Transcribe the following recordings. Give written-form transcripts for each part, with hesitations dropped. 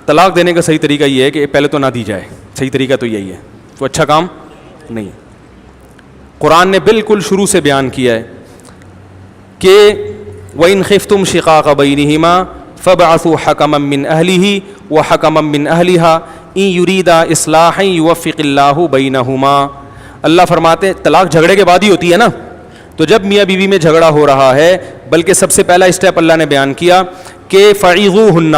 طلاق دینے کا صحیح طریقہ یہ ہے کہ پہلے تو نہ دی جائے, صحیح طریقہ تو یہی ہے, تو اچھا کام نہیں ہے. قرآن نے بالکل شروع سے بیان کیا ہے کہ وَإِنْ خِفْتُمْ شِقَاقَ بَيْنِهِمَا فَابْعَثُوا حَكَمًا مِّنْ أَهْلِهِ وَحَكَمًا مِّنْ أَهْلِهَا إِنْ يُرِيدَا إِصْلَاحًا يُوَفِّقِ اللَّهُ بَيْنَهُمَا. اللہ فرماتے ہیں طلاق جھگڑے کے بعد ہی ہوتی ہے نا, تو جب میاں بیوی میں جھگڑا ہو رہا ہے, بلکہ سب سے پہلا اسٹیپ اللہ نے بیان کیا کہ فَعِظُوهُنَّ,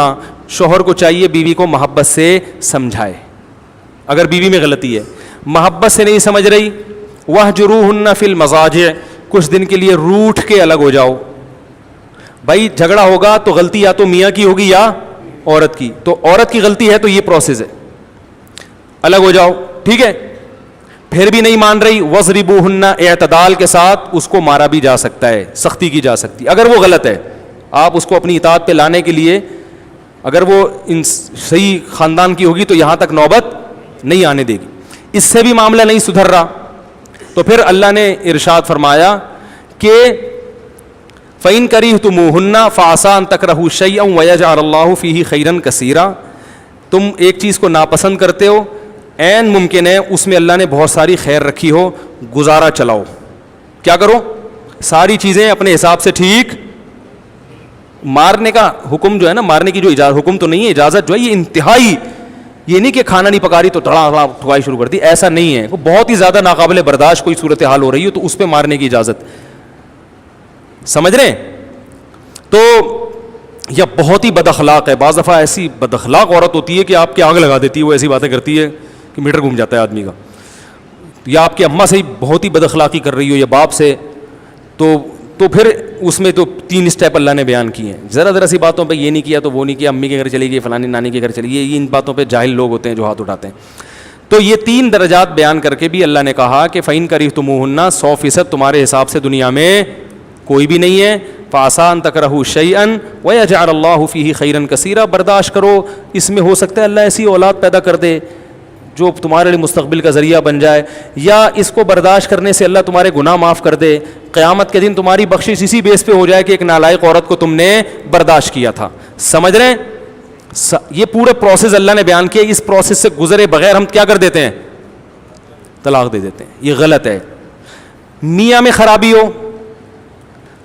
شوہر کو چاہیے بیوی کو محبت سے سمجھائے. اگر بیوی میں غلطی ہے, محبت سے نہیں سمجھ رہی, وَاهْجُرُوهُنَّ فِي الْمَضَاجِعِ, کچھ دن کے لیے روٹھ کے الگ ہو جاؤ. بھائی جھگڑا ہوگا تو غلطی یا تو میاں کی ہوگی یا عورت کی, تو عورت کی غلطی ہے تو یہ پروسیس ہے, الگ ہو جاؤ, ٹھیک ہے. پھر بھی نہیں مان رہی, وَضْرِبُوهُنَّ, اعتدال کے ساتھ اس کو مارا بھی جا سکتا ہے, سختی کی جا سکتی ہے. اگر وہ غلط ہے, آپ اس کو اپنی اطاعت پہ لانے کے لیے, اگر وہ صحیح خاندان کی ہوگی تو یہاں تک نوبت نہیں آنے دے گی. اس سے بھی معاملہ نہیں سدھر رہا تو پھر اللہ نے ارشاد فرمایا کہ فَإِن كَرِهْتُمُوهُنَّ فَعَسَىٰ أَن تَكْرَهُوا شَيْئًا وَيَجْعَلَ اللَّهُ فِيهِ خَيْرًا كَثِيرًا. تم ایک چیز کو ناپسند کرتے ہو, عین ممکن ہے اس میں اللہ نے بہت ساری خیر رکھی ہو, گزارا چلاؤ. کیا کرو, ساری چیزیں اپنے حساب سے ٹھیک. مارنے کا حکم جو ہے نا, مارنے کی جو اجازت, حکم تو نہیں ہے, اجازت جو ہے یہ انتہائی, یہ نہیں کہ کھانا نہیں پکا رہی تو ٹھوائی شروع کر دی, ایسا نہیں ہے. وہ بہت ہی زیادہ ناقابل برداشت کوئی صورتحال ہو رہی ہو تو اس پہ مارنے کی اجازت, سمجھ رہے ہیں. تو یا بہت ہی بد اخلاق ہے, بعض دفعہ ایسی بد اخلاق عورت ہوتی ہے کہ آپ کی آگ لگا دیتی ہے, وہ ایسی باتیں کرتی ہے کہ میٹر گھوم جاتا ہے آدمی کا. یا آپ کی اماں سے بہت ہی بد اخلاقی کر رہی ہو یا باپ سے, تو پھر اس میں تو 3 اسٹیپ اللہ نے بیان کیے ہیں. ذرا سی باتوں پہ یہ نہیں کیا تو وہ نہیں کیا, امی کے گھر چلی گئی, فلانی نانی کے گھر چلی گئی, ان باتوں پہ جاہل لوگ ہوتے ہیں جو ہاتھ اٹھاتے ہیں. تو یہ 3 درجات بیان کر کے بھی اللہ نے کہا کہ فَإِن كَرِهْتُمُوهُنَّ, 100% تمہارے حساب سے دنیا میں کوئی بھی نہیں ہے. فَعَسَىٰ أَن تَكْرَهُوا شَيْئًا وَيَجْعَلَ اللَّهُ فِيهِ خَيْرًا كَثِيرًا. برداشت کرو, اس میں ہو سکتا ہے اللہ ایسی اولاد پیدا کر دے جو تمہارے لیے مستقبل کا ذریعہ بن جائے, یا اس کو برداشت کرنے سے اللہ تمہارے گناہ معاف کر دے. قیامت کے دن تمہاری بخشش اسی بیس پہ ہو جائے کہ ایک نالائق عورت کو تم نے برداشت کیا تھا. سمجھ رہے ہیں, یہ پورے پروسیس اللہ نے بیان کیا. اس پروسیس سے گزرے بغیر ہم کیا کر دیتے ہیں, طلاق دے دیتے ہیں. یہ غلط ہے. میاں میں خرابی ہو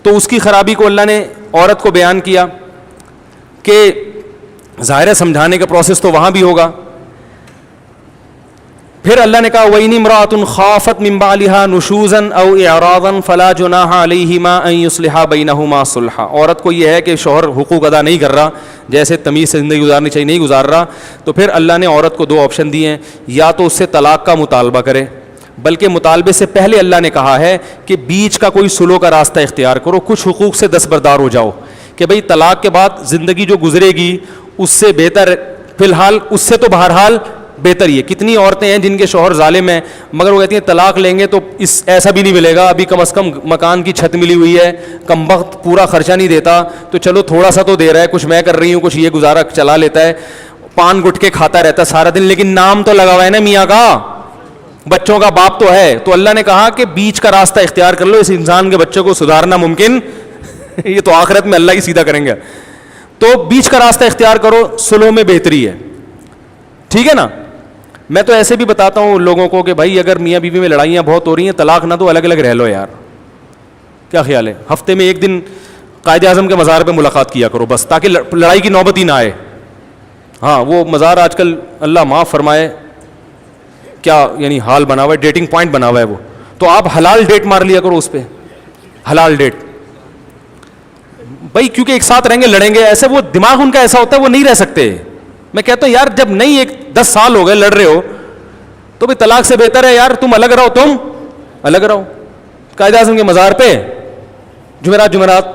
تو اس کی خرابی کو اللہ نے عورت کو بیان کیا کہ ظاہر ہے سمجھانے کا پروسیس تو وہاں بھی ہوگا. پھر اللہ نے کہا وَإِنِ امْرَأَةٌ خَافَتْ مِنْ بَعْلِهَا نُشُوزًا أَوْ إِعْرَاضًا فَلَا جُنَاحَ عَلَيْهِمَا أَنْ يُصْلِحَا بَيْنَهُمَا صُلْحًا. عورت کو یہ ہے کہ شوہر حقوق ادا نہیں کر رہا, جیسے تمیز سے زندگی گزارنی چاہیے نہیں گزار رہا, تو پھر اللہ نے عورت کو 2 آپشن دیے ہیں. یا تو اس سے طلاق کا مطالبہ کرے, بلکہ مطالبے سے پہلے اللہ نے کہا ہے کہ بیچ کا کوئی سلو کا راستہ اختیار کرو, کچھ حقوق سے دستبردار ہو جاؤ کہ بھئی طلاق کے بعد زندگی جو گزرے گی اس سے بہتر, فی الحال اس سے تو بہرحال بہتر ہی ہے. کتنی عورتیں ہیں جن کے شوہر ظالم ہیں مگر وہ کہتی ہیں طلاق لیں گے تو ایسا بھی نہیں ملے گا, ابھی کم از کم مکان کی چھت ملی ہوئی ہے, کم وقت پورا خرچہ نہیں دیتا تو چلو تھوڑا سا تو دے رہا ہے, کچھ میں کر رہی ہوں, کچھ یہ گزارا چلا لیتا ہے, پان گٹکے کھاتا رہتا ہے سارا دن, لیکن نام تو لگا ہوا ہے نا میاں کا, بچوں کا باپ تو ہے. تو اللہ نے کہا کہ بیچ کا راستہ اختیار کر لو, اس انسان کے بچوں کو سدھارنا ممکن یہ تو آخرت میں اللہ ہی سیدھا کریں گے. تو بیچ کا راستہ اختیار کرو, سلو میں بہتری ہے, ٹھیک ہے نا. میں تو ایسے بھی بتاتا ہوں لوگوں کو کہ بھائی اگر میاں بیوی میں لڑائیاں بہت ہو رہی ہیں, طلاق نہ دو, الگ الگ رہ لو یار. کیا خیال ہے, ہفتے میں 1 دن قائد اعظم کے مزار پہ ملاقات کیا کرو بس, تاکہ لڑائی کی نوبت ہی نہ آئے. ہاں وہ مزار آج کل اللہ معاف فرمائے کیا یعنی حال بنا ہوا ہے, ڈیٹنگ پوائنٹ بنا ہوا ہے وہ, تو آپ حلال ڈیٹ مار لیا کرو اس پہ, حلال ڈیٹ. بھائی کیونکہ ایک ساتھ رہیں گے لڑیں گے, ایسے وہ دماغ ان کا ایسا ہوتا ہے وہ نہیں رہ سکتے. میں کہتا ہوں یار جب نہیں 10 سال ہو گئے لڑ رہے ہو تو بھی طلاق سے بہتر ہے یار تم الگ رہو, تم الگ رہو. قائد اعظم کے مزار پہ جمعرات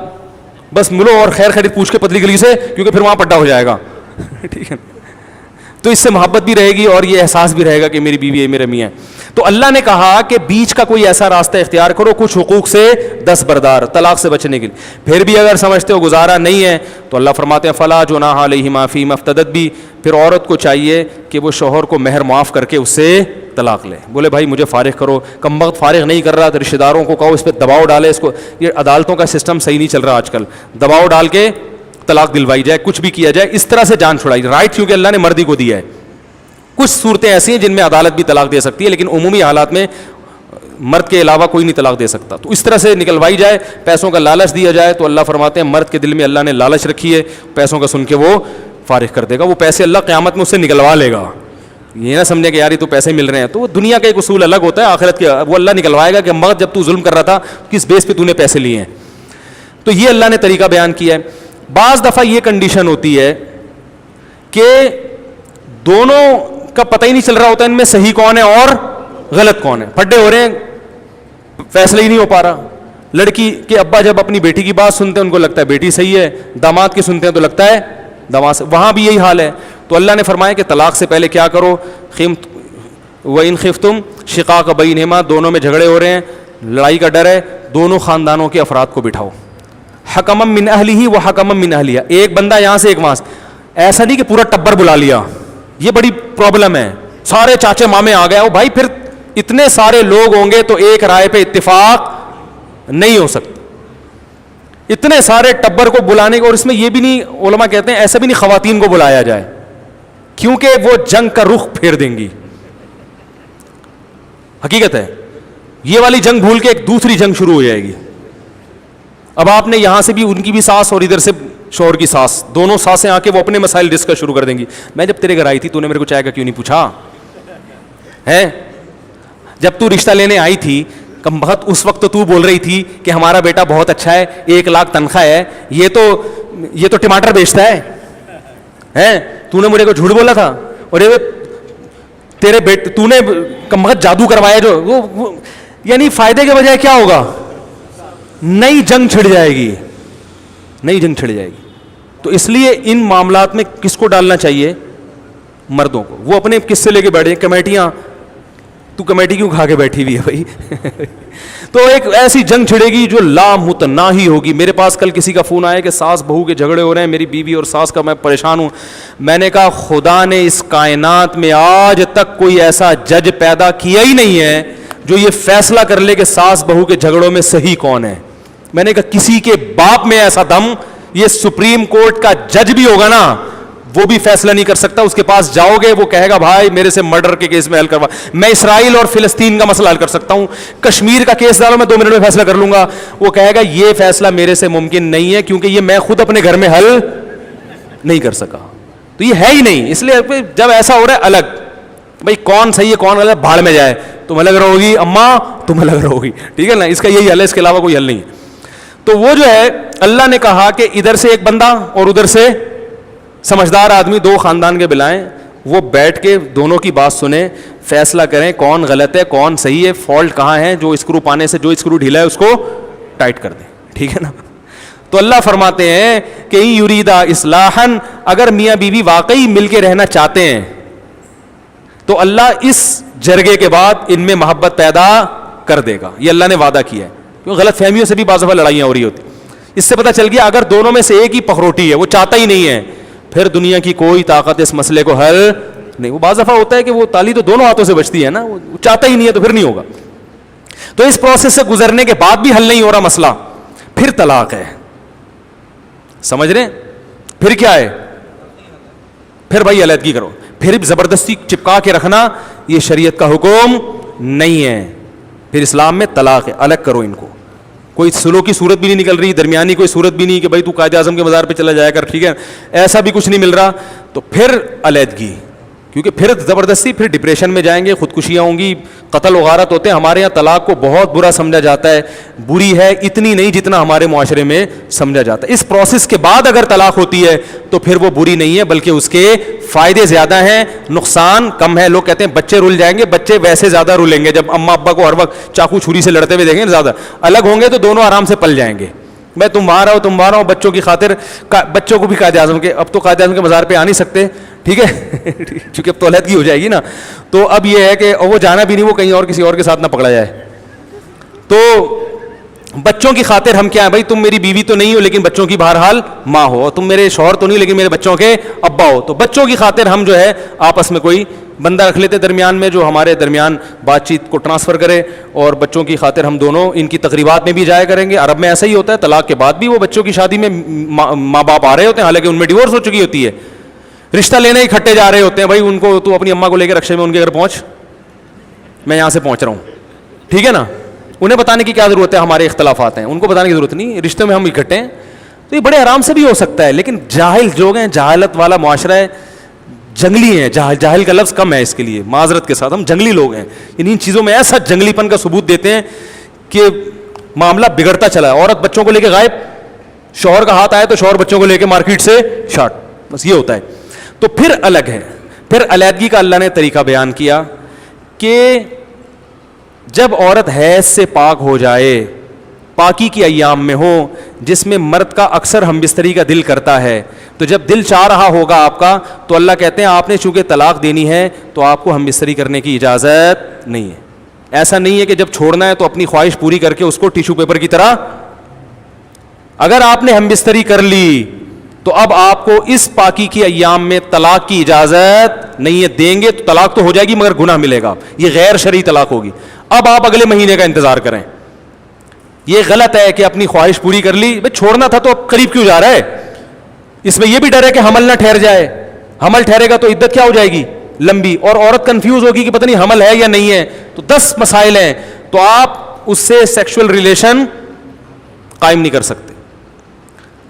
بس ملو اور خیر خیریت پوچھ کے پتلی گلی سے, کیونکہ پھر وہاں پٹا ہو جائے گا. ٹھیک ہے, تو اس سے محبت بھی رہے گی اور یہ احساس بھی رہے گا کہ میری بیوی ہے, میرا میاں ہے. تو اللہ نے کہا کہ بیچ کا کوئی ایسا راستہ اختیار کرو, کچھ حقوق سے دستبردار, طلاق سے بچنے کے لیے. پھر بھی اگر سمجھتے ہو گزارا نہیں ہے تو اللہ فرماتے ہیں فلا جناح علیہما فیما افتدت بھی, پھر عورت کو چاہیے کہ وہ شوہر کو مہر معاف کر کے اس سے طلاق لے. بولے بھائی مجھے فارغ کرو, کم وقت فارغ نہیں کر رہا, تو رشتہ داروں کو کہو اس پہ دباؤ ڈالے, اس کو, یہ عدالتوں کا سسٹم صحیح نہیں چل رہا آج کل, دباؤ ڈال کے طلاق دلوائی جائے, کچھ بھی کیا جائے, اس طرح سے جان چھڑائی. رائٹ کیونکہ اللہ نے مردی کو دیا ہے. کچھ صورتیں ایسی ہیں جن میں عدالت بھی طلاق دے سکتی ہے, لیکن عمومی حالات میں مرد کے علاوہ کوئی نہیں طلاق دے سکتا. تو اس طرح سے نکلوائی جائے, پیسوں کا لالچ دیا جائے, تو اللہ فرماتے ہیں مرد کے دل میں اللہ نے لالچ رکھی ہے, پیسوں کا سن کے وہ فارغ کر دے گا. وہ پیسے اللہ قیامت میں اس سے نکلوا لے گا. یہ نہ سمجھے کہ یار یہ تو پیسے مل رہے ہیں, تو وہ دنیا کا ایک اصول الگ ہوتا ہے, آخرت کے وہ اللہ نکلوائے گا کہ مرد جب تو ظلم کر رہا تھا کس بیس پہ تو نے پیسے لیے ہیں. تو یہ اللہ نے طریقہ بیان کیا ہے. بعض دفعہ یہ کنڈیشن ہوتی ہے کہ دونوں کا پتہ ہی نہیں چل رہا ہوتا ان میں صحیح کون ہے اور غلط کون ہے, پھڈے ہو رہے ہیں, فیصلہ ہی نہیں ہو پا رہا. لڑکی کے ابا جب اپنی بیٹی کی بات سنتے ہیں ان کو لگتا ہے بیٹی صحیح ہے, داماد کی سنتے ہیں تو لگتا ہے داماد سے. وہاں بھی یہی حال ہے. تو اللہ نے فرمایا کہ طلاق سے پہلے کیا کرو, وَإِنْ خِفْتُمْ شِقَاقَ بَيْنِهِمَا, دونوں میں جھگڑے ہو رہے ہیں, لڑائی کا ڈر ہے, دونوں خاندانوں کے افراد کو بٹھاؤ. حَكَمًا مِّنْ أَهْلِهِ وَحَكَمًا مِّنْ أَهْلِهَا, ایک بندہ یہاں سے ایک وہاں سے. ایسا نہیں کہ پورا ٹبر بلا لیا, یہ بڑی پرابلم ہے. سارے چاچے مامے آ گئے, بھائی پھر اتنے سارے لوگ ہوں گے تو ایک رائے پہ اتفاق نہیں ہو سکتا. اتنے سارے ٹبر کو بلانے کو, اور اس میں یہ بھی نہیں, علماء کہتے ہیں ایسا بھی نہیں خواتین کو بلایا جائے کیونکہ وہ جنگ کا رخ پھیر دیں گی. حقیقت ہے یہ والی جنگ بھول کے ایک دوسری جنگ شروع ہو جائے گی. اب آپ نے یہاں سے بھی ان کی بھی ساس اور ادھر سے شوہر کی ساس, دونوں ساسیں آ کے وہ اپنے مسائل ڈسکس شروع کر دیں گی. میں جب تیرے گھر آئی تھی تو نے میرے کو چائے کا کیوں نہیں پوچھا ہے, جب تو رشتہ لینے آئی تھی کم بخت اس وقت تو بول رہی تھی کہ ہمارا بیٹا بہت اچھا ہے, 1 لاکھ تنخواہ ہے, یہ تو ٹماٹر بیچتا ہے, تو نے مجھے کو جھوٹ بولا تھا, اور تیرے بیٹے تو نے کم بخت جادو کروایا جو وہ, یعنی فائدے کے بجائے کیا ہوگا, نئی جنگ چھڑ جائے گی, نئی جنگ چھڑ جائے گی. تو اس لیے ان معاملات میں کس کو ڈالنا چاہیے, مردوں کو. وہ اپنے کس سے لے کے بیٹھے, کمیٹیاں, تو کمیٹی کیوں کھا کے بیٹھی ہوئی ہے بھائی تو ایک ایسی جنگ چھڑے گی جو لامتناہی ہوگی. میرے پاس کل کسی کا فون آیا کہ ساس بہو کے جھگڑے ہو رہے ہیں, میری بیوی اور ساس کا, میں پریشان ہوں. میں نے کہا خدا نے اس کائنات میں آج تک کوئی ایسا جج پیدا کیا ہی نہیں ہے جو یہ فیصلہ کر لے کہ ساس بہو کے جھگڑوں میں صحیح کون ہے. میں نے کہا کسی کے باپ میں ایسا دم, یہ سپریم کورٹ کا جج بھی ہوگا نا وہ بھی فیصلہ نہیں کر سکتا. اس کے پاس جاؤ گے وہ کہے گا بھائی میرے سے مرڈر کے کیس میں حل کروا, میں اسرائیل اور فلسطین کا مسئلہ حل کر سکتا ہوں, کشمیر کا کیس ڈالو میں 2 منٹ میں فیصلہ کر لوں گا. وہ کہے گا یہ فیصلہ میرے سے ممکن نہیں ہے کیونکہ یہ میں خود اپنے گھر میں حل نہیں کر سکا. تو یہ ہے ہی نہیں. اس لیے جب ایسا ہو رہا ہے الگ, بھائی کون صحیح ہے کون غلط, بھاڑ میں جائے, تم الگ رہو گی اماں, تم الگ رہو گی, ٹھیک ہے نا, اس کا یہی حل ہے, اس کے علاوہ کوئی حل نہیں ہے. تو وہ جو ہے اللہ نے کہا کہ ادھر سے ایک بندہ اور ادھر سے سمجھدار آدمی, 2 خاندان کے بلائیں, وہ بیٹھ کے دونوں کی بات سنیں, فیصلہ کریں کون غلط ہے کون صحیح ہے, فالٹ کہاں ہے, جو اسکرو پانے سے جو اسکرو ڈھیلا ہے اس کو ٹائٹ کر دیں, ٹھیک ہے نا. تو اللہ فرماتے ہیں کہ یریدا اصلاحا, اگر میاں بیوی واقعی مل کے رہنا چاہتے ہیں تو اللہ اس جرگے کے بعد ان میں محبت پیدا کر دے گا. یہ اللہ نے وعدہ کیا ہے. کیونکہ غلط فہمیوں سے بھی بعض دفعہ لڑائیاں ہو رہی ہوتی. اس سے پتہ چل گیا اگر دونوں میں سے ایک ہی پخروٹی ہے, وہ چاہتا ہی نہیں ہے, پھر دنیا کی کوئی طاقت اس مسئلے کو حل نہیں. وہ بعض دفعہ ہوتا ہے کہ وہ تالی تو دونوں ہاتھوں سے بچتی ہے نا, وہ چاہتا ہی نہیں ہے تو پھر نہیں ہوگا. تو اس پروسیس سے گزرنے کے بعد بھی حل نہیں ہو رہا مسئلہ, پھر طلاق ہے. سمجھ رہے ہیں, پھر کیا ہے, پھر بھائی علیحدگی کرو, پھر زبردستی چپکا کے رکھنا یہ شریعت کا حکم نہیں ہے. پھر اسلام میں طلاق ہے, الگ کرو ان کو. کوئی سلو کی صورت بھی نہیں نکل رہی, درمیانی کوئی صورت بھی نہیں کہ بھائی تو قائد اعظم کے مزار پہ چلا جایا کر, ٹھیک ہے, ایسا بھی کچھ نہیں مل رہا. تو پھر علیحدگی, کیونکہ پھر زبردستی پھر ڈپریشن میں جائیں گے, خودکشیاں ہوں گی, قتل و غارت ہوتے ہیں. ہمارے یہاں طلاق کو بہت برا سمجھا جاتا ہے, بری ہے اتنی نہیں جتنا ہمارے معاشرے میں سمجھا جاتا ہے. اس پروسیس کے بعد اگر طلاق ہوتی ہے تو پھر وہ بری نہیں ہے, بلکہ اس کے فائدے زیادہ ہیں, نقصان کم ہے. لوگ کہتے ہیں بچے رول جائیں گے, بچے ویسے زیادہ رولیں گے جب اماں ابا کو ہر وقت چاقو چھری سے لڑتے ہوئے دیکھیں گے. زیادہ الگ ہوں گے تو دونوں آرام سے پل جائیں گے. میں تم وہاں رہو تم وہاں رہو, بچوں کی خاطر, بچوں کو بھی قائد اعظم کے, اب تو قائد اعظم کے مزار پہ آ نہیں سکتے, ٹھیک ہے, چونکہ اب تو علیحدگی ہو جائے گی نا, تو اب یہ ہے کہ وہ جانا بھی نہیں, وہ کہیں اور کسی اور کے ساتھ نہ پکڑا جائے. تو بچوں کی خاطر ہم کیا ہیں بھائی, تم میری بیوی تو نہیں ہو لیکن بچوں کی بہرحال ماں ہو, تم میرے شوہر تو نہیں لیکن میرے بچوں کے ابا ہو, تو بچوں کی خاطر ہم جو ہے آپس میں کوئی بندہ رکھ لیتے درمیان میں جو ہمارے درمیان بات چیت کو ٹرانسفر کرے, اور بچوں کی خاطر ہم دونوں ان کی تقریبات میں بھی جایا کریں گے. عرب میں ایسا ہی ہوتا ہے, طلاق کے بعد بھی وہ بچوں کی شادی میں ماں باپ آ رہے ہوتے ہیں, حالانکہ ان میں ڈیورس ہو چکی ہوتی ہے, رشتہ لینے اکٹھے جا رہے ہوتے ہیں. بھائی ان کو تو اپنی اماں کو لے کے رکشے میں ان کے گھر پہنچ, میں یہاں سے پہنچ رہا ہوں, ٹھیک ہے نا. انہیں بتانے کی کیا ضرورت ہے, ہمارے اختلافات ہیں, ان کو بتانے کی ضرورت نہیں, رشتے میں ہم اکٹھے ہیں. تو یہ بڑے آرام سے بھی ہو سکتا ہے. لیکن جاہل لوگ ہیں, جہالت والا معاشرہ ہے, جنگلی ہیں. جاہل کا لفظ کم ہے اس کے لیے, معذرت کے ساتھ, ہم جنگلی لوگ ہیں. ان چیزوں میں ایسا جنگلی پن کا ثبوت دیتے ہیں کہ معاملہ بگڑتا چلا ہے. عورت بچوں کو لے کے غائب, شوہر کا ہاتھ آئے تو شوہر بچوں کو لے کے مارکیٹ سے شارٹ, بس یہ ہوتا ہے. تو پھر الگ ہے. پھر علیحدگی کا اللہ نے طریقہ بیان کیا کہ جب عورت حیض سے پاک ہو جائے, پاکی کی ایام میں ہو, جس میں مرد کا اکثر ہم بستری کا دل کرتا ہے, تو جب دل چاہ رہا ہوگا آپ کا, تو اللہ کہتے ہیں آپ نے چونکہ طلاق دینی ہے تو آپ کو ہم بستری کرنے کی اجازت نہیں ہے. ایسا نہیں ہے کہ جب چھوڑنا ہے تو اپنی خواہش پوری کر کے اس کو ٹیشو پیپر کی طرح, اگر آپ نے ہم بستری کر لی تو اب آپ کو اس پاکی کی ایام میں طلاق کی اجازت نہیں ہے. دیں گے تو طلاق تو ہو جائے گی مگر گناہ ملے گا, یہ غیر شرعی طلاق ہوگی. اب آپ اگلے مہینے کا انتظار کریں. یہ غلط ہے کہ اپنی خواہش پوری کر لی, بھائی چھوڑنا تھا تو اب قریب کیوں جا رہا ہے. اس میں یہ بھی ڈر ہے کہ حمل نہ ٹھہر جائے, حمل ٹھہرے گا تو عدت کیا ہو جائے گی, لمبی, اور عورت کنفیوز ہوگی کہ پتہ نہیں حمل ہے یا نہیں ہے. تو 10 مسائل ہیں, تو آپ اس سے سیکشل ریلیشن قائم نہیں کر سکتے,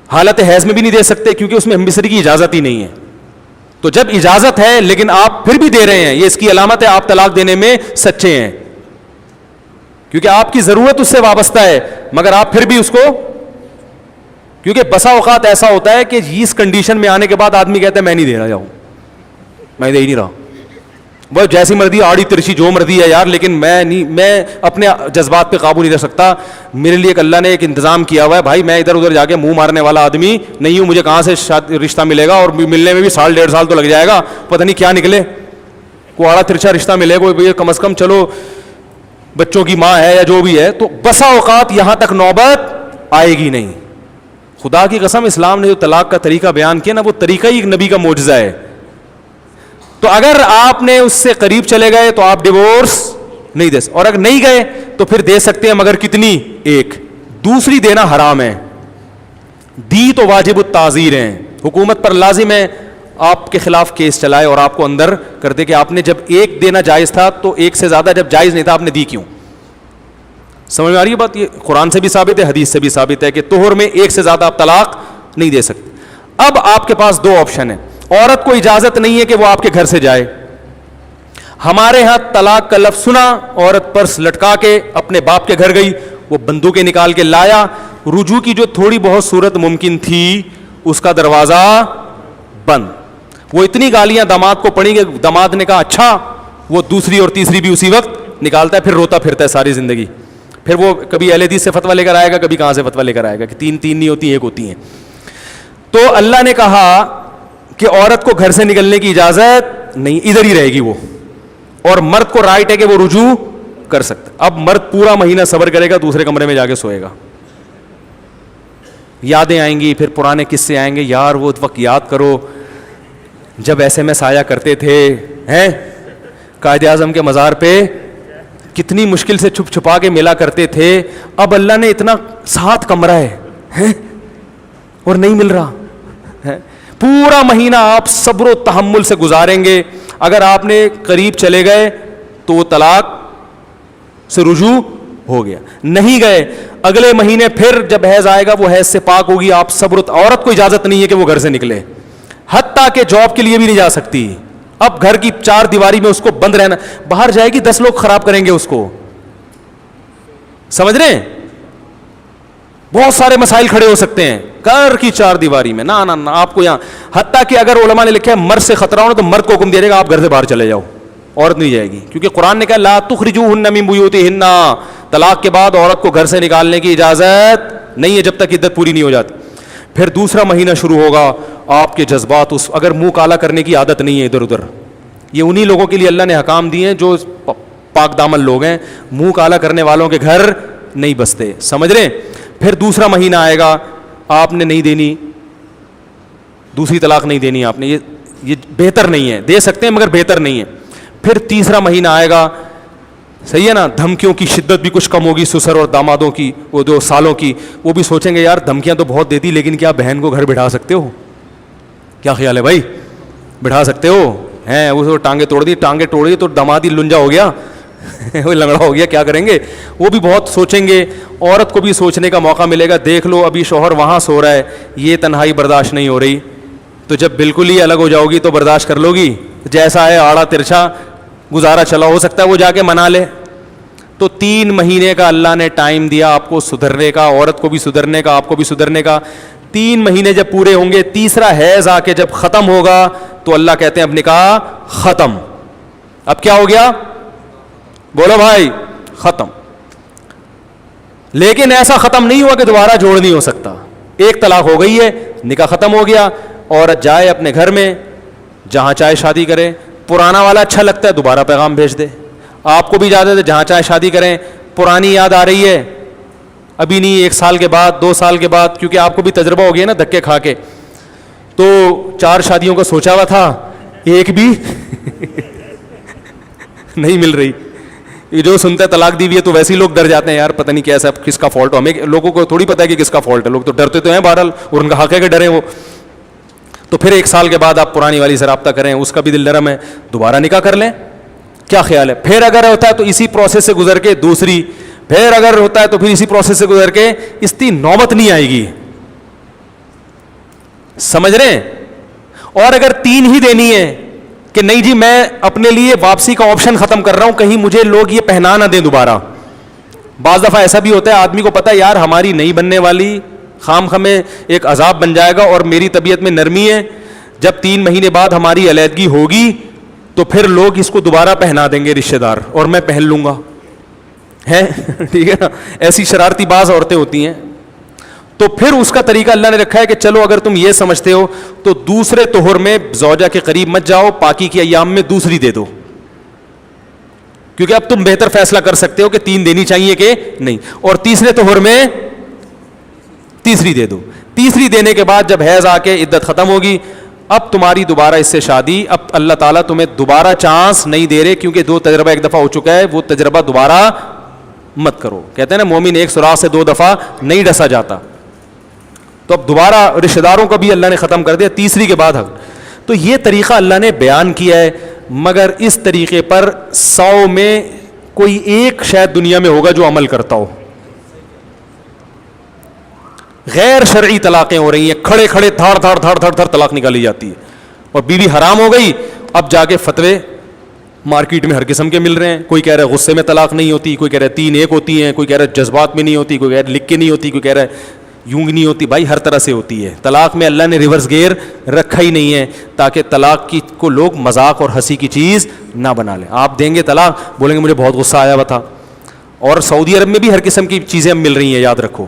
حالت حیض میں بھی نہیں دے سکتے کیونکہ اس میں ہم بستری کی اجازت ہی نہیں ہے. تو جب اجازت ہے لیکن آپ پھر بھی دے رہے ہیں, یہ اس کی علامت ہے آپ طلاق دینے میں سچے ہیں, کیونکہ آپ کی ضرورت اس سے وابستہ ہے, مگر آپ پھر بھی اس کو, کیونکہ بسا اوقات ایسا ہوتا ہے کہ اس کنڈیشن میں آنے کے بعد آدمی کہتا ہے میں نہیں دے رہا, جاؤں میں دے ہی نہیں رہا, وہ جیسی مرضی آڑی ترچی جو مرضی ہے یار, لیکن میں اپنے جذبات پہ قابو نہیں رکھ سکتا. میرے لیے ایک اللہ نے ایک انتظام کیا ہوا ہے بھائی, میں ادھر ادھر جا کے منہ مارنے والا آدمی نہیں ہوں. مجھے کہاں سے رشتہ ملے گا, اور ملنے میں بھی 1.5 سال تو لگ جائے گا, پتہ نہیں کیا نکلے, کوئی آڑا ترچا رشتہ ملے, کوئی کم از کم چلو بچوں کی ماں ہے یا جو بھی ہے. تو بسا اوقات یہاں تک نوبت آئے گی نہیں. خدا کی قسم اسلام نے جو طلاق کا طریقہ بیان کیا نا, وہ طریقہ ہی ایک نبی کا معجزہ ہے. تو اگر آپ نے اس سے قریب چلے گئے تو آپ ڈیورس نہیں دے سکتے, اور اگر نہیں گئے تو پھر دے سکتے ہیں, مگر کتنی, ایک. دوسری دینا حرام ہے, دی تو واجب التعزیر ہیں, حکومت پر لازم ہے آپ کے خلاف کیس چلائے اور آپ کو اندر کر دے کہ آپ نے جب ایک دینا جائز تھا تو ایک سے زیادہ جب جائز نہیں تھا آپ نے دی کیوں. سمجھ میں آ رہی ہے بات؟ یہ قرآن سے بھی ثابت ہے, حدیث سے بھی ثابت ہے کہ طہر میں ایک سے زیادہ آپ طلاق نہیں دے سکتے. اب آپ کے پاس 2 آپشن ہیں. عورت کو اجازت نہیں ہے کہ وہ آپ کے گھر سے جائے. ہمارے ہاں طلاق کا لفظ سنا, عورت پرس لٹکا کے اپنے باپ کے گھر گئی, وہ بندوقیں نکال کے لایا, رجوع کی جو تھوڑی بہت صورت ممکن تھی اس کا دروازہ بند. وہ اتنی گالیاں داماد کو پڑیں کہ داماد نے کہا اچھا, وہ دوسری اور تیسری بھی اسی وقت نکالتا ہے, پھر روتا پھرتا ہے ساری زندگی. پھر وہ کبھی اہل حدیث سے فتویٰ لے کر آئے گا, کبھی کہاں سے فتویٰ لے کر آئے گا کہ 3 نہیں ہوتی, 1 ہوتی ہیں. تو اللہ نے کہا کہ عورت کو گھر سے نکلنے کی اجازت نہیں, ادھر ہی رہے گی وہ, اور مرد کو رائٹ ہے کہ وہ رجوع کر سکتا. اب مرد پورا مہینہ صبر کرے گا, دوسرے کمرے میں جا کے سوئے گا. یادیں آئیں گی, پھر پرانے قصے آئیں گے, یار وہ وقت یاد کرو جب SMS آیا کرتے تھے, ہیں قائد اعظم کے مزار پہ کتنی مشکل سے چھپ چھپا کے ملا کرتے تھے. اب اللہ نے اتنا 7 کمرہ ہے اور نہیں مل رہا ہے. پورا مہینہ آپ صبر و تحمل سے گزاریں گے. اگر آپ نے قریب چلے گئے تو وہ طلاق سے رجوع ہو گیا, نہیں گئے اگلے مہینے پھر جب حیض آئے گا وہ حیض سے پاک ہوگی. آپ صبر, عورت کو اجازت نہیں ہے کہ وہ گھر سے نکلے, حتیٰ کہ جاب کے لیے بھی نہیں جا سکتی. اب گھر کی 4 دیواری میں اس کو بند رہنا, باہر جائے گی 10 لوگ خراب کریں گے اس کو, سمجھ رہے ہیں؟ بہت سارے مسائل کھڑے ہو سکتے ہیں گھر کی 4 دیواری میں. نہ نہ آپ کو یہاں, حتیٰ کہ اگر علماء نے لکھا ہے مرد سے خطرہ ہو تو مرد کو حکم دیا جائے گا آپ گھر سے باہر چلے جاؤ, عورت نہیں جائے گی, کیونکہ قرآن نے کہا لا تخرجوہن من بیوتہن, طلاق کے بعد عورت کو گھر سے نکالنے کی اجازت نہیں ہے جب تک عدت پوری نہیں ہو جاتی. پھر دوسرا مہینہ شروع ہوگا, آپ کے جذبات اس, اگر منہ کالا کرنے کی عادت نہیں ہے ادھر ادھر, یہ انہی لوگوں کے لیے اللہ نے حکام دیے ہیں جو پاک دامن لوگ ہیں, منہ کالا کرنے والوں کے گھر نہیں بستے, سمجھ رہے ہیں؟ پھر دوسرا مہینہ آئے گا, آپ نے نہیں دینی, دوسری طلاق نہیں دینی آپ نے, یہ بہتر نہیں ہے, دے سکتے ہیں مگر بہتر نہیں ہے. پھر تیسرا مہینہ آئے گا, صحیح ہے نا, دھمکیوں کی شدت بھی کچھ کم ہوگی, سسر اور دامادوں کی, وہ جو سالوں کی, وہ بھی سوچیں گے یار دھمکیاں تو بہت دیتی, لیکن کیا بہن کو گھر بٹھا سکتے ہو؟ کیا خیال ہے بھائی, بٹھا سکتے ہو؟ ہیں وہ ٹانگیں توڑ دی تو داماد ہی لنجا ہو گیا, وہ لنگڑا ہو گیا, کیا کریں گے؟ وہ بھی بہت سوچیں گے. عورت کو بھی سوچنے کا موقع ملے گا, دیکھ لو ابھی شوہر وہاں سو رہا ہے, یہ تنہائی برداشت نہیں ہو رہی, تو جب بالکل ہی الگ ہو جاؤ گی تو برداشت کر لو گی؟ جیسا ہے آڑا ترچھا گزارا چلا, ہو سکتا ہے وہ جا کے منا لے. تو 3 مہینے کا اللہ نے ٹائم دیا آپ کو سدھرنے کا, عورت کو بھی سدھرنے کا, آپ کو بھی سدھرنے کا. 3 مہینے جب پورے ہوں گے, تیسرا حیض آ کے جب ختم ہوگا تو اللہ کہتے ہیں اب نکاح ختم. اب کیا ہو گیا؟ بولو بھائی, ختم. لیکن ایسا ختم نہیں ہوا کہ دوبارہ جوڑ نہیں ہو سکتا. ایک طلاق ہو گئی ہے, نکاح ختم ہو گیا, عورت جائے اپنے گھر میں, جہاں چاہے شادی کرے, پرانا والا اچھا لگتا ہے دوبارہ پیغام بھیج دے. آپ کو بھی اجازت ہے جہاں چاہے شادی کریں, پرانی یاد آ رہی ہے ابھی نہیں, 1 سال کے بعد 2 سال کے بعد, کیونکہ آپ کو بھی تجربہ ہو گیا نا دھکے کھا کے. تو 4 شادیوں کا سوچا ہوا تھا, ایک بھی نہیں مل رہی. یہ جو سنتا ہے طلاق دی ہوئی ہے تو ویسے ہی لوگ ڈر جاتے ہیں, یار پتہ نہیں کیسا کس کا فالٹ ہو. ہمیں لوگوں کو تھوڑی پتہ ہے کہ کس کا فالٹ ہے, لوگ تو ڈرتے تو ہیں بہرحال, اور ان کا حق ہے کہ ڈریں وہ. تو پھر 1 سال کے بعد آپ پرانی والی سے رابطہ کریں, اس کا بھی دل نرم ہے, دوبارہ نکاح کر لیں. کیا خیال ہے؟ پھر اگر ہوتا ہے تو اسی پروسیس سے گزر کے دوسری, پھر اگر ہوتا ہے تو پھر اسی پروسیس سے گزر کے, اس کی نوبت نہیں آئے گی. سمجھ رہے ہیں؟ اور اگر 3 ہی دینی ہے کہ نہیں جی میں اپنے لیے واپسی کا آپشن ختم کر رہا ہوں, کہیں مجھے لوگ یہ پہنا نہ دیں دوبارہ. بعض دفعہ ایسا بھی ہوتا ہے آدمی کو پتا ہے یار ہماری نہیں بننے والی, خام خمیں ایک عذاب بن جائے گا, اور میری طبیعت میں نرمی ہے, جب 3 مہینے بعد ہماری علیحدگی ہوگی تو پھر لوگ اس کو دوبارہ پہنا دیں گے رشتہ دار, اور میں پہن لوں گا. ہے ٹھیک ہے نا, ایسی شرارتی بعض عورتیں ہوتی ہیں. تو پھر اس کا طریقہ اللہ نے رکھا ہے کہ چلو اگر تم یہ سمجھتے ہو تو دوسرے طہر میں زوجہ کے قریب مت جاؤ, پاکی کے ایام میں دوسری دے دو, کیونکہ اب تم بہتر فیصلہ کر سکتے ہو کہ 3 دینی چاہیے کہ نہیں, اور تیسرے طہر میں تیسری دے دو. تیسری دینے کے بعد جب حیض آ کے عدت ختم ہوگی, اب تمہاری دوبارہ اس سے شادی, اب اللہ تعالیٰ تمہیں دوبارہ چانس نہیں دے رہے, کیونکہ 2 تجربہ ایک دفعہ ہو چکا ہے, وہ تجربہ دوبارہ مت کرو. کہتے ہیں نا مومن ایک سوراخ سے 2 دفعہ نہیں ڈسا جاتا. تو اب دوبارہ رشتہ داروں کا بھی اللہ نے ختم کر دیا تیسری کے بعد. تو یہ طریقہ اللہ نے بیان کیا ہے, مگر اس طریقے پر 100 میں کوئی ایک شاید دنیا میں ہوگا جو عمل کرتا ہو. غیر شرعی طلاقیں ہو رہی ہیں, کھڑے کھڑے دھاڑ دھاڑ دھاڑ دھاڑ دھاڑ طلاق نکالی جاتی ہے, اور بیوی حرام ہو گئی. اب جا کے فتوے مارکیٹ میں ہر قسم کے مل رہے ہیں, کوئی کہہ رہا ہے غصے میں طلاق نہیں ہوتی, کوئی کہہ رہا ہے 3 ایک ہوتی ہیں, کوئی کہہ رہا ہے جذبات میں نہیں ہوتی, کوئی کہہ رہا ہے لکھ کے نہیں ہوتی, کوئی کہہ رہا ہے یوں نہیں ہوتی. بھائی ہر طرح سے ہوتی ہے. طلاق میں اللہ نے ریورس گیئر رکھا ہی نہیں ہے, تاکہ طلاق کی کو لوگ مذاق اور ہنسی کی چیز نہ بنا لیں. آپ دیں گے طلاق, بولیں گے مجھے بہت غصہ آیا ہوا تھا. اور سعودی عرب میں بھی ہر قسم کی چیزیں مل رہی ہیں, یاد رکھو.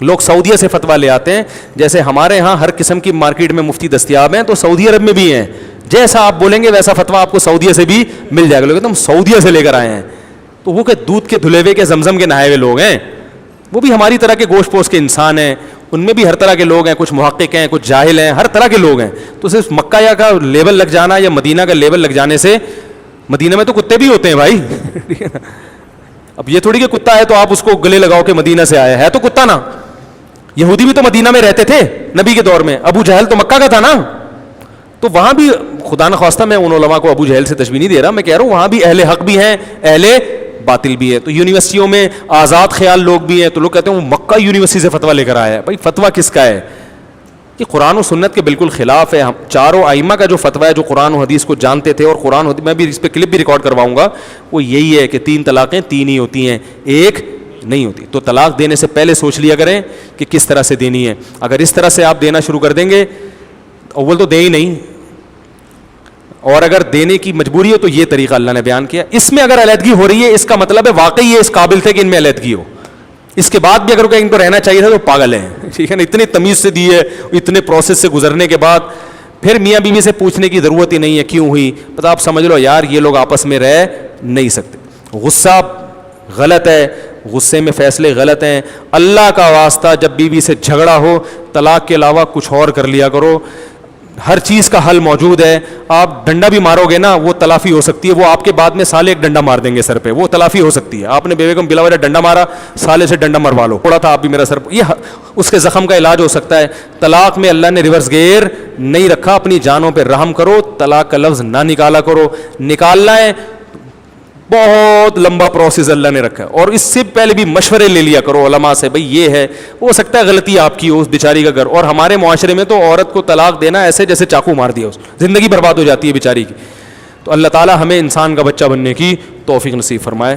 لوگ سعودیہ سے فتویٰ لے آتے ہیں, جیسے ہمارے ہاں ہر قسم کی مارکیٹ میں مفتی دستیاب ہیں, تو سعودی عرب میں بھی ہیں. جیسا آپ بولیں گے ویسا فتویٰ آپ کو سعودیہ سے بھی مل جائے گا. لوگ تم سعودیہ سے لے کر آئے ہیں, تو وہ کہ دودھ کے دھلے ہوئے کے زمزم کے نہائے ہوئے لوگ ہیں, وہ بھی ہماری طرح کے گوشت پوش کے انسان ہیں. ان میں بھی ہر طرح کے لوگ ہیں, کچھ محقق ہیں, کچھ جاہل ہیں, ہر طرح کے لوگ ہیں. تو صرف مکہ یا کا لیبل لگ جانا یا مدینہ کا لیبل لگ جانے سے, مدینہ میں تو کتے بھی ہوتے ہیں بھائی. اب یہ تھوڑی کہ کتا ہے تو آپ اس کو گلے لگاؤ کہ مدینہ سے آیا ہے, تو کتا نا. یہودی بھی تو مدینہ میں رہتے تھے نبی کے دور میں, ابو جہل تو مکہ کا تھا نا. تو وہاں بھی خدا نخواستہ میں ان علماء کو ابو جہل سے تشبیہ نہیں دے رہا, میں کہہ رہا ہوں وہاں بھی اہل حق بھی ہیں, اہل باطل بھی ہے. تو یونیورسٹیوں میں آزاد خیال لوگ بھی ہیں, تو لوگ کہتے ہیں وہ مکہ یونیورسٹی سے فتویٰ لے کر آیا ہے. بھائی فتویٰ کس کا ہے؟ کہ قرآن و سنت کے بالکل خلاف ہے. ہم چاروں ائمہ کا جو فتویٰ ہے, جو قرآن و حدیث کو جانتے تھے, اور قرآن و حدیث میں بھی اس پہ کلپ بھی ریکارڈ کرواؤں گا, وہ یہی ہے کہ 3 طلاقیں 3 ہی ہوتی ہیں, ایک نہیں ہوتی. تو طلاق دینے سے پہلے سوچ لیا کریں کہ کس طرح سے دینی ہے. اگر اس طرح سے آپ دینا شروع کر دیں گے, اول تو دیں ہی نہیں, اور اگر دینے کی مجبوری ہو تو یہ طریقہ اللہ نے بیان کیا. اس میں اگر علیحدگی ہو رہی ہے, اس کا مطلب ہے واقعی یہ اس قابل تھے کہ ان میں علیحدگی ہو. اس کے بعد بھی اگر کہ ان کو رہنا چاہیے تھا تو پاگل ہیں, ٹھیک ہے نا. اتنی تمیز سے دی ہے, اتنے پروسیس سے گزرنے کے بعد پھر میاں بیوی سے پوچھنے کی ضرورت ہی نہیں ہے کیوں ہوئی. پتہ آپ سمجھ لو یار یہ لوگ آپس میں رہ نہیں سکتے. غصہ غلط ہے, غصے میں فیصلے غلط ہیں. اللہ کا واسطہ جب بیوی سے جھگڑا ہو, طلاق کے علاوہ کچھ اور کر لیا کرو. ہر چیز کا حل موجود ہے. آپ ڈنڈا بھی مارو گے نا وہ تلافی ہو سکتی ہے, وہ آپ کے بعد میں سالے ایک ڈنڈا مار دیں گے سر پہ, وہ تلافی ہو سکتی ہے. آپ نے بیوی کو بلا وجہ ڈنڈا مارا, سالے سے ڈنڈا مروا لو, تھوڑا تھا آپ بھی میرا سر, یہ اس کے زخم کا علاج ہو سکتا ہے. طلاق میں اللہ نے ریورس گیئر نہیں رکھا, اپنی جانوں پہ رحم کرو, طلاق کا لفظ نہ نکالا کرو. نکالنا ہے بہت لمبا پروسیس اللہ نے رکھا ہے, اور اس سے پہلے بھی مشورے لے لیا کرو علماء سے, بھئی یہ ہے, ہو سکتا ہے غلطی آپ کی ہو, اس بیچاری کا گھر. اور ہمارے معاشرے میں تو عورت کو طلاق دینا ایسے جیسے چاقو مار دیا, زندگی برباد ہو جاتی ہے بیچاری کی. تو اللہ تعالی ہمیں انسان کا بچہ بننے کی توفیق نصیب فرمائے.